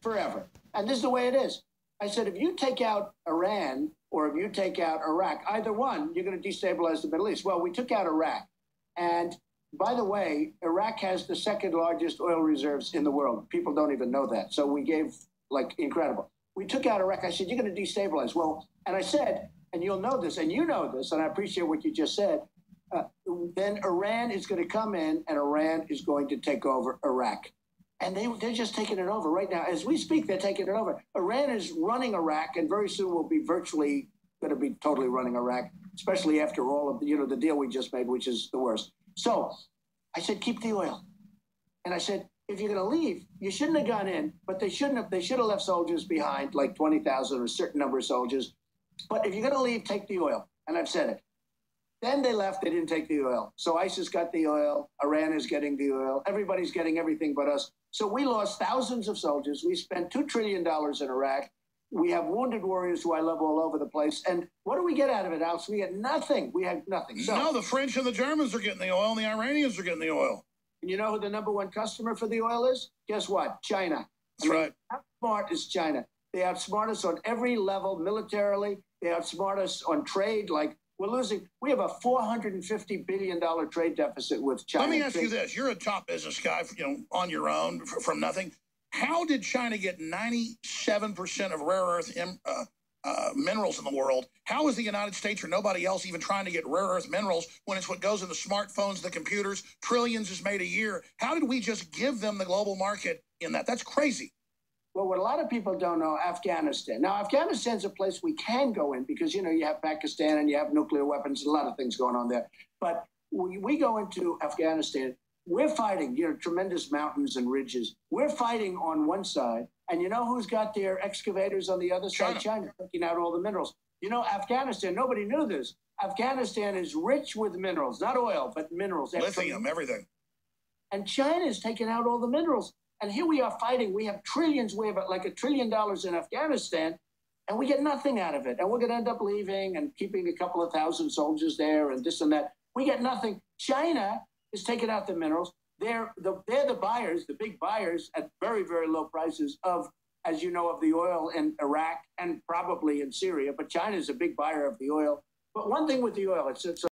forever. And this is the way it is. I said, if you take out Iran or if you take out Iraq, either one, you're going to destabilize the Middle East. Well, we took out Iraq. And by the way, Iraq has the second largest oil reserves in the world. People don't even know that. So we gave, like, incredible. We took out Iraq. I said, you're going to destabilize. Well, and I said, and you'll know this, and you know this, and I appreciate what you just said, then Iran is going to come in and Iran is going to take over Iraq. And they're just taking it over right now. As we speak, they're taking it over. Iran is running Iraq, and very soon will be virtually going to be totally running Iraq, especially after all of the, the deal we just made, which is the worst. So I said, keep the oil. And I said, if you're going to leave, you shouldn't have gone in, but they should have left soldiers behind, like 20,000 or a certain number of soldiers. But if you're going to leave, take the oil. And I've said it. Then they left, they didn't take the oil. So ISIS got the oil, Iran is getting the oil, everybody's getting everything but us. So we lost thousands of soldiers. We spent $2 trillion in Iraq. We have wounded warriors who I love all over the place. And what do we get out of it, Alex? We get nothing. We had nothing. So, no, the French and the Germans are getting the oil, and the Iranians are getting the oil. And you know who the #1 customer for the oil is? Guess what? China. That's right. How smart is China? They outsmart us on every level militarily. They outsmart us on trade. Like, we have a $450 billion trade deficit with China. Let me ask you this. You're a top business guy, on your own from nothing. How did China get 97% of rare earth minerals in the world? How is the United States or nobody else even trying to get rare earth minerals when it's what goes in the smartphones, the computers, trillions is made a year? How did we just give them the global market in that? That's crazy. Well, what a lot of people don't know, Afghanistan. Now, Afghanistan's a place we can go in because, you have Pakistan and you have nuclear weapons and a lot of things going on there. But we go into Afghanistan, we're fighting, tremendous mountains and ridges. We're fighting on one side. And you know who's got their excavators on the other side? China, taking out all the minerals. Afghanistan, nobody knew this. Afghanistan is rich with minerals, not oil, but minerals. Lithium, everything. And China is taking out all the minerals. And here we are fighting. We have trillions. We have like $1 trillion in Afghanistan, and we get nothing out of it. And we're going to end up leaving and keeping a couple of thousand soldiers there and this and that. We get nothing. China is taking out the minerals. They're the buyers, the big buyers at very, very low prices of, as you know, of the oil in Iraq and probably in Syria. But China is a big buyer of the oil. But one thing with the oil, it's